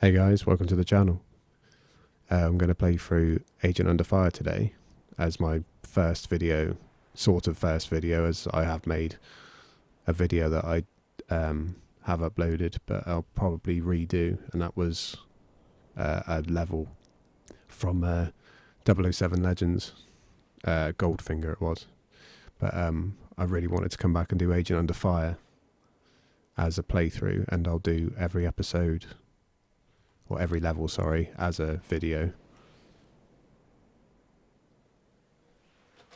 Hey guys, welcome to the channel. I'm going to play through Agent Under Fire today as my first video, as I have made a video that I have uploaded, but I'll probably redo, and that was a level from 007 Legends, Goldfinger it was. But I really wanted to come back and do Agent Under Fire as a playthrough, and I'll do every episode, or every level, sorry, as a video.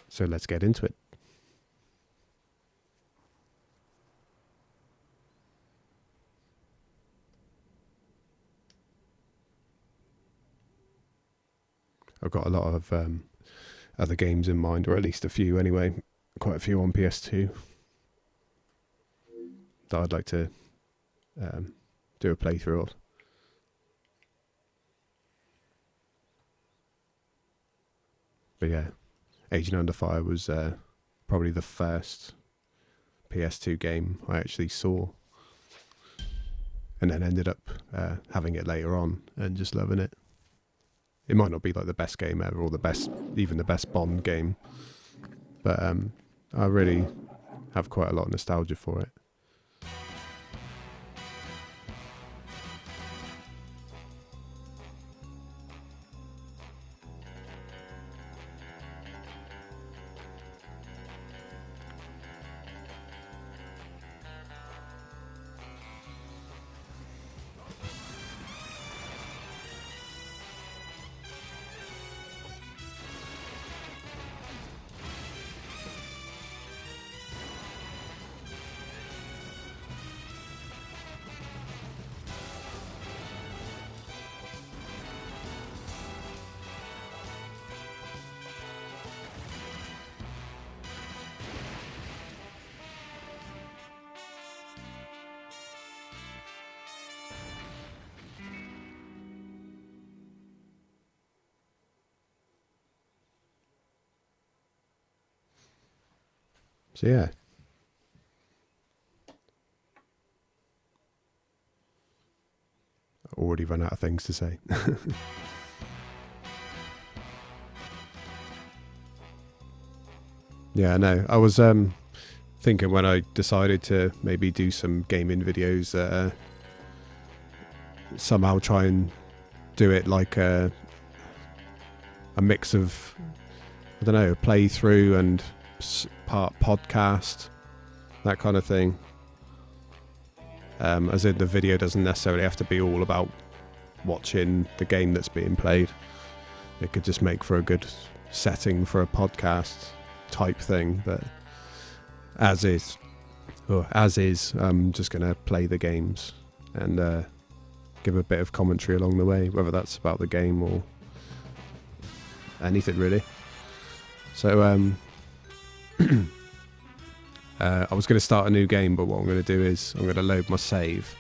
So let's get into it. I've got a lot of other games in mind, or at least a few anyway, quite a few on PS2 that I'd like to do a playthrough of. But yeah, Agent Under Fire was probably the first PS2 game I actually saw, and then ended up having it later on and just loving it. It might not be like the best game ever, or even the best Bond game, but I really have quite a lot of nostalgia for it. So yeah. Already run out of things to say. Yeah, I know. I was thinking when I decided to maybe do some gaming videos, somehow try and do it like a mix of, I don't know, playthrough and part podcast, that kind of thing. As in, the video doesn't necessarily have to be all about watching the game that's being played. It could just make for a good setting for a podcast type thing. But as is, I'm just going to play the games and give a bit of commentary along the way, whether that's about the game or anything really. So I was going to start a new game, but what I'm going to do is I'm going to load my save,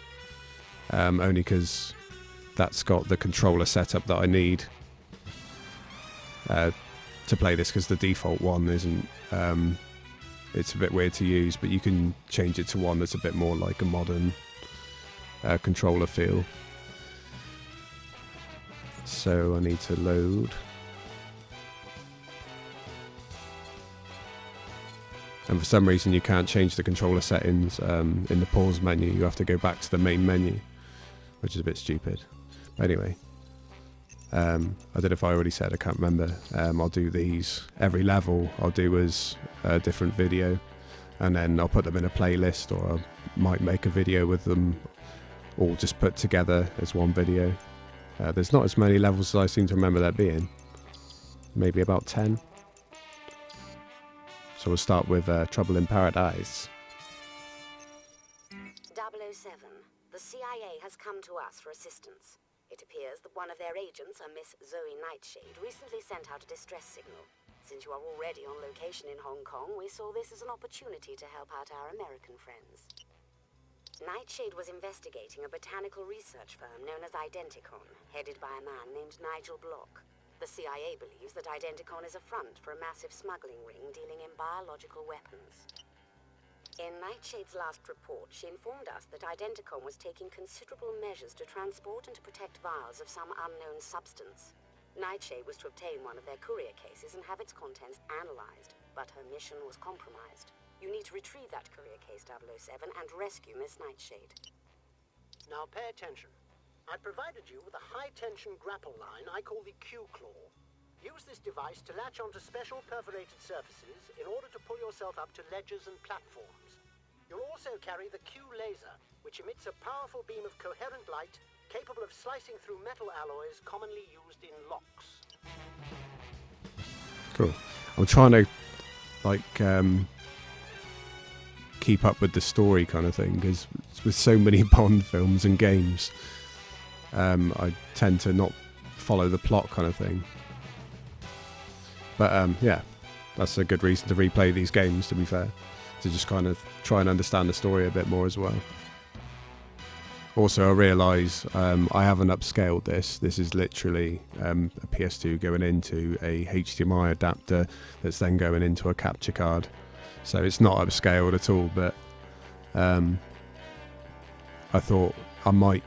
only because that's got the controller setup that I need to play this, because the default one isn't, it's a bit weird to use, but you can change it to one that's a bit more like a modern controller feel. So I need to load. And for some reason you can't change the controller settings in the pause menu. You have to go back to the main menu, which is a bit stupid. But anyway, I don't know if I already said, I can't remember. I'll do these, every level I'll do as a different video, and then I'll put them in a playlist, or I might make a video with them all just put together as one video. There's not as many levels as I seem to remember there being. Maybe about 10. So we'll start with Trouble in Paradise. 007. The CIA has come to us for assistance. It appears that one of their agents, a Miss Zoe Nightshade, recently sent out a distress signal. Since you are already on location in Hong Kong, we saw this as an opportunity to help out our American friends. Nightshade was investigating a botanical research firm known as Identicon, headed by a man named Nigel Block. The CIA believes that Identicon is a front for a massive smuggling ring dealing in biological weapons. In Nightshade's last report, she informed us that Identicom was taking considerable measures to transport and to protect vials of some unknown substance. Nightshade was to obtain one of their courier cases and have its contents analyzed, but her mission was compromised. You need to retrieve that courier case, 007, and rescue Miss Nightshade. Now pay attention. I provided you with a high-tension grapple line I call the Q-Claw. Use this device to latch onto special perforated surfaces in order to pull yourself up to ledges and platforms. You'll also carry the Q-Laser, which emits a powerful beam of coherent light capable of slicing through metal alloys commonly used in locks. Cool. I'm trying to, like, keep up with the story kind of thing, because with so many Bond films and games, I tend to not follow the plot kind of thing. But yeah, that's a good reason to replay these games, to be fair, to just kind of try and understand the story a bit more as well. Also, I realise I haven't upscaled this. This is literally a PS2 going into a HDMI adapter that's then going into a capture card. So it's not upscaled at all, but I thought I might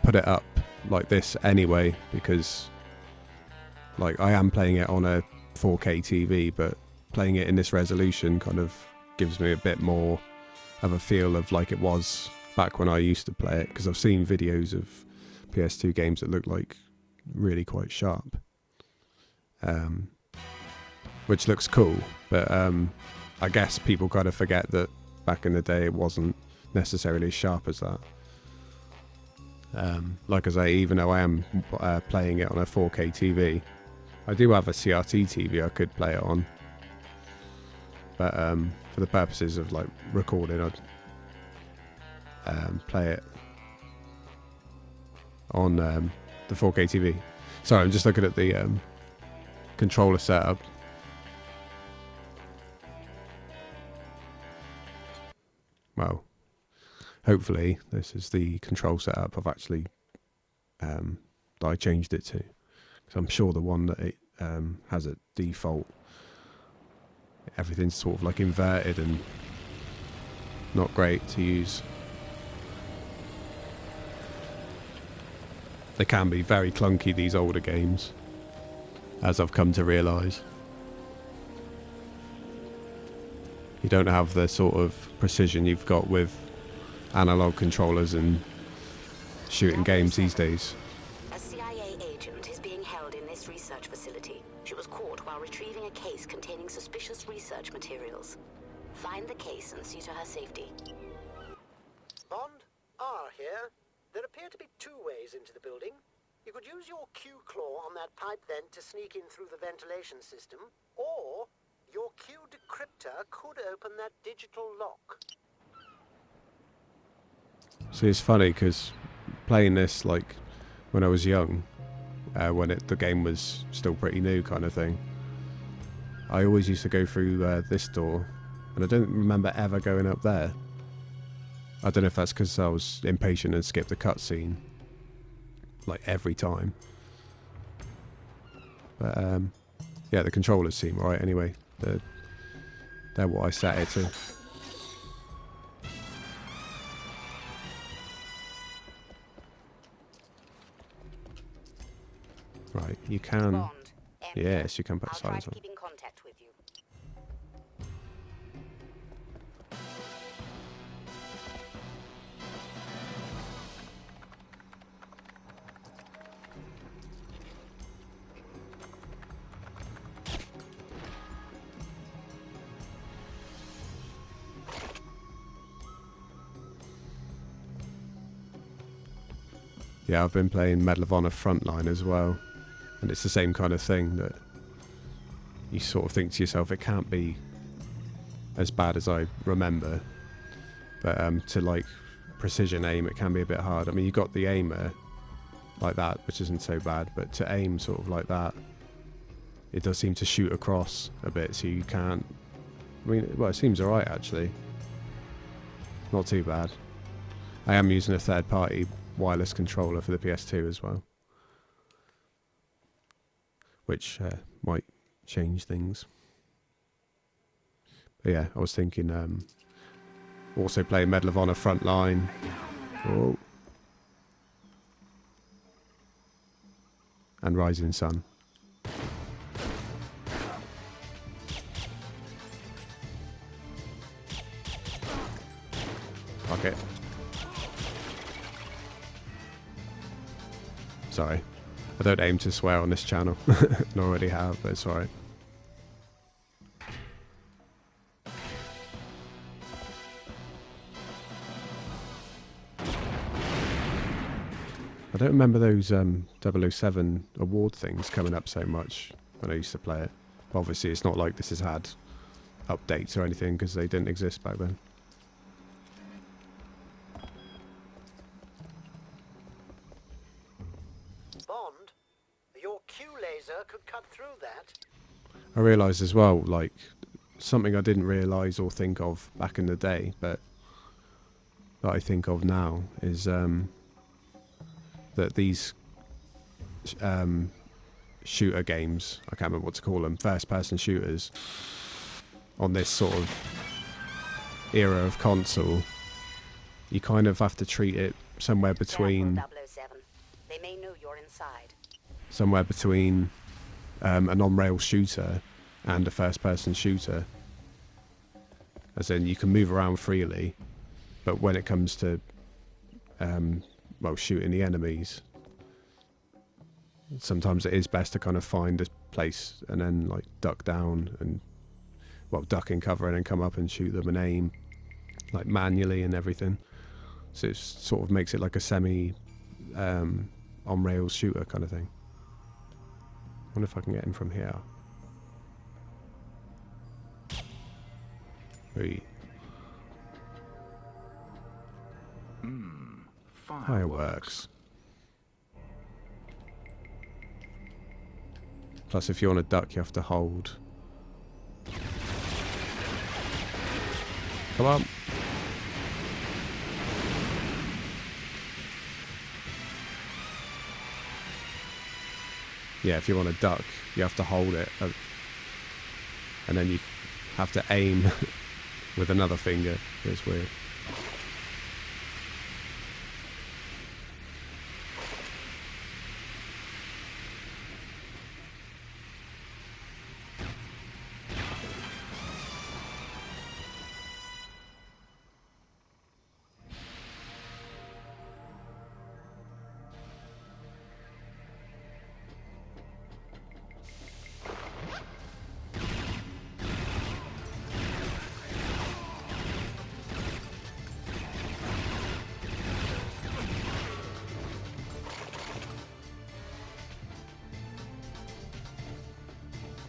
put it up like this anyway, because like I am playing it on a 4K TV, but playing it in this resolution kind of gives me a bit more of a feel of like it was back when I used to play it, because I've seen videos of PS2 games that look like really quite sharp, which looks cool, but I guess people kind of forget that back in the day it wasn't necessarily as sharp as that. Like I say, even though I am playing it on a 4K TV, I do have a CRT TV I could play it on, but for the purposes of like recording, I'd play it on the 4K TV. Sorry, I'm just looking at the controller setup. Well, hopefully this is the control setup I've actually that I changed it to, because I'm sure the one that it has a default, everything's sort of like inverted and not great to use. They can be very clunky, these older games, as I've come to realise. You don't have the sort of precision you've got with analog controllers and shooting games these days. A CIA agent is being held in this research facility. She was caught while retrieving a case containing suspicious research materials. Find the case and see to her safety. Bond, R here. There appear to be two ways into the building. You could use your Q-Claw on that pipe vent to sneak in through the ventilation system, or your Q-Decryptor could open that digital lock. See, it's funny because playing this like when I was young, when the game was still pretty new kind of thing, I always used to go through this door, and I don't remember ever going up there. I don't know if that's because I was impatient and skipped the cutscene like every time. But yeah, the controllers seem right anyway. They're what I set it to. Right, you can. Bond, Yes, you can put I'll try silence to on. keep in contact with you. Yeah, I've been playing Medal of Honor Frontline as well, and it's the same kind of thing that you sort of think to yourself, it can't be as bad as I remember, but to like precision aim, it can be a bit hard. I mean, you got the aimer like that, which isn't so bad, but to aim sort of like that, it does seem to shoot across a bit, so you can't. I mean, well, it seems alright actually, not too bad. I am using a third-party wireless controller for the PS2 as well, which might change things. But yeah, I was thinking Also playing Medal of Honor Frontline. Oh. And Rising Sun. Fuck it. Sorry. I don't aim to swear on this channel. I already have, but it's alright. I don't remember those 007 award things coming up so much when I used to play it. But obviously it's not like this has had updates or anything because they didn't exist back then. Bond, your Q laser could cut through that. I realised as well, like, something I didn't realise or think of back in the day, but that I think of now is that these shooter games, I can't remember what to call them, first-person shooters, on this sort of era of console, you kind of have to treat it somewhere between... Careful, 007. They may know you're inside. Somewhere between an on-rail shooter and a first-person shooter. As in, you can move around freely, but when it comes to well, shooting the enemies, sometimes it is best to kind of find a place and then like duck down and, well, duck in cover and then come up and shoot them and aim like manually and everything. So it sort of makes it like a semi on rails shooter kind of thing. I wonder if I can get him from here. Three. Fireworks. Plus, if you want to duck, you have to hold. Come on. Yeah, if you want to duck, you have to hold it. And then you have to aim with another finger. It's weird.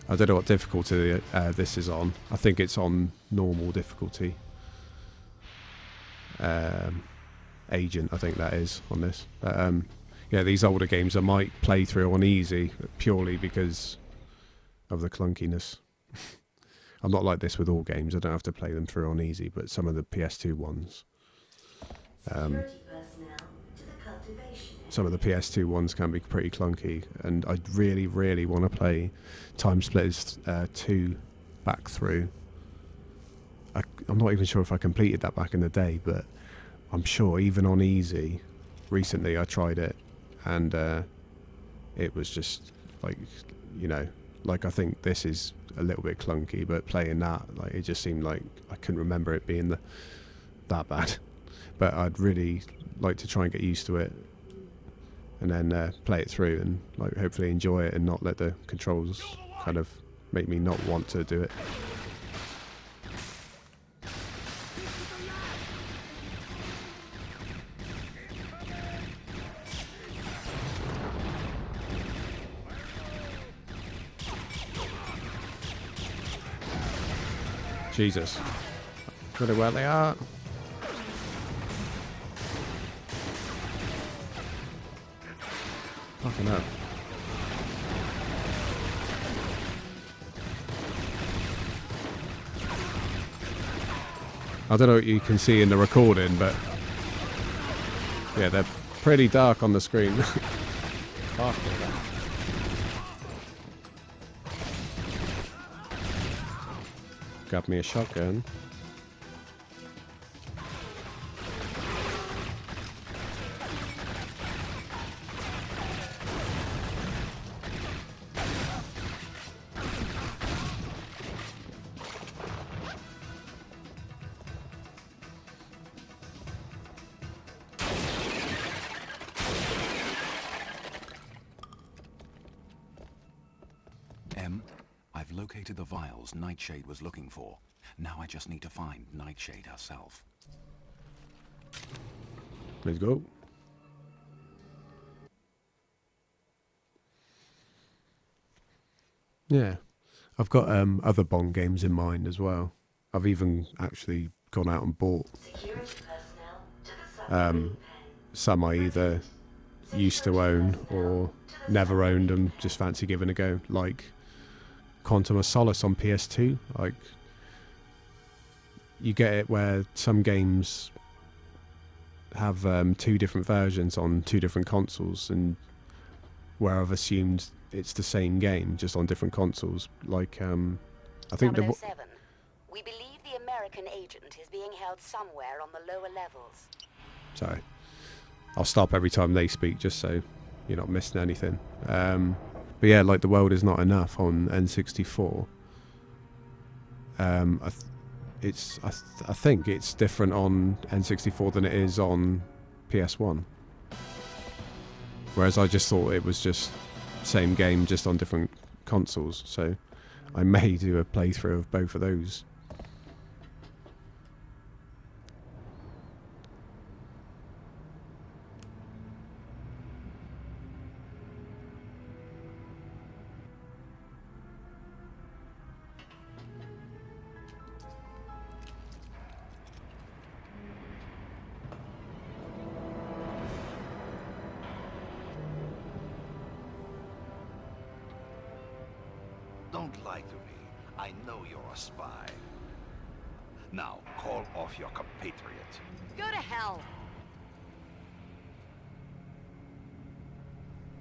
I don't know what difficulty this is on. I think it's on normal difficulty. Agent, I think that is on this. But yeah, these older games I might play through on easy purely because of the clunkiness. I'm not like this with all games. I don't have to play them through on easy, but some of the PS2 ones. Some of the PS2 ones can be pretty clunky, and I really, really want to play Time Splitters 2 back through. I'm not even sure if I completed that back in the day, but I'm sure even on easy, recently I tried it, and it was just like, you know, like I think this is a little bit clunky, but playing that, like it just seemed like I couldn't remember it being that bad. But I'd really like to try and get used to it, and then play it through and like hopefully enjoy it and not let the controls kind of make me not want to do it. Jesus. I don't know where they are. Fucking hell. I don't know what you can see in the recording, but yeah, they're pretty dark on the screen. Fucking hell. Grab me a shotgun. located the vials Nightshade was looking for. Now I just need to find Nightshade herself. Let's go. Yeah. I've got other Bond games in mind as well. I've even actually gone out and bought some I either used to own or never owned and just fancy giving a go, like Quantum of Solace on PS2. Like, you get it where some games have 2 different versions on 2 different consoles, and where I've assumed it's the same game just on different consoles. Like I think 007. We believe the American agent is being held somewhere on the lower levels. Sorry, I'll stop every time they speak just so you're not missing anything. But yeah, like The World Is Not Enough on N64. I think it's different on N64 than it is on PS1. Whereas I just thought it was just same game, just on different consoles. So I may do a playthrough of both of those. Don't lie to me. I know you're a spy. Now, call off your compatriot. Go to hell!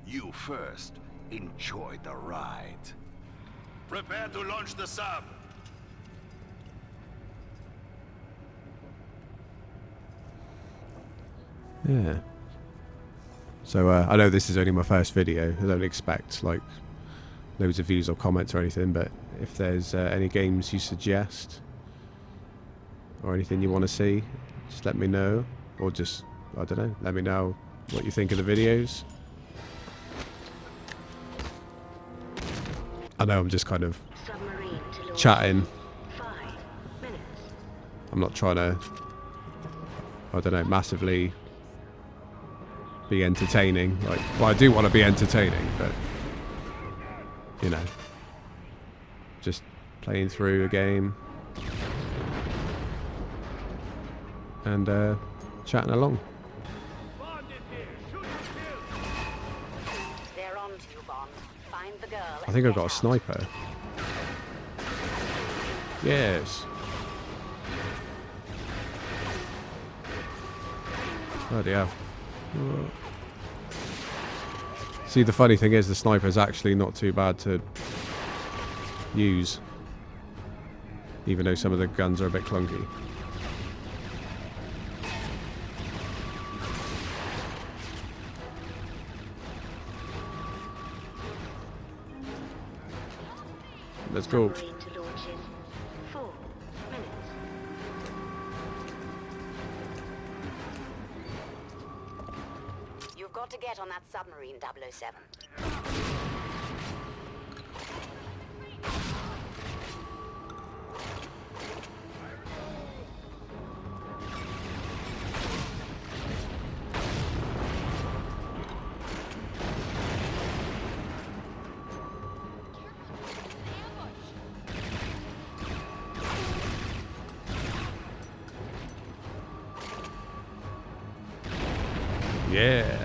You first. Enjoy the ride. Prepare to launch the sub. Yeah. So I know this is only my first video. I don't expect like loads of views or comments or anything, but if there's any games you suggest or anything you want to see, just let me know, or just, I don't know, let me know what you think of the videos. I know I'm just kind of chatting. I'm not trying to, I don't know, massively be entertaining. Like, well, I do want to be entertaining, but you know, just playing through a game and chatting along. They're on to you, Bond. Find the girl. I think I've got a sniper. Yes. Bloody hell. See, the funny thing is the sniper is actually not too bad to use, even though some of the guns are a bit clunky. Let's go. You've got to get on that submarine, 007. Yeah.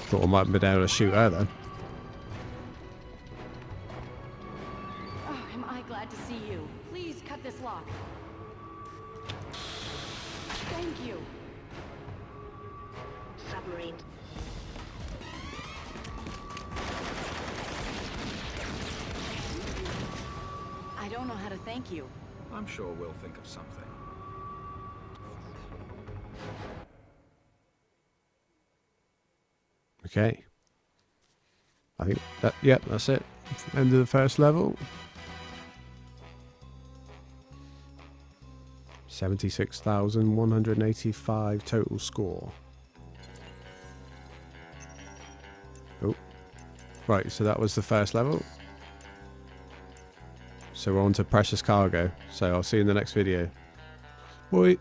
Thought I might be able to shoot her then. Oh, am I glad to see you. Please cut this lock. Thank you. Submarine. I don't know how to thank you. I'm sure we'll think of something. Okay. I think that, yep, that's it. End of the first level. 76,185 total score. Right, so that was the first level. So we're on to precious cargo. So I'll see you in the next video. Bye.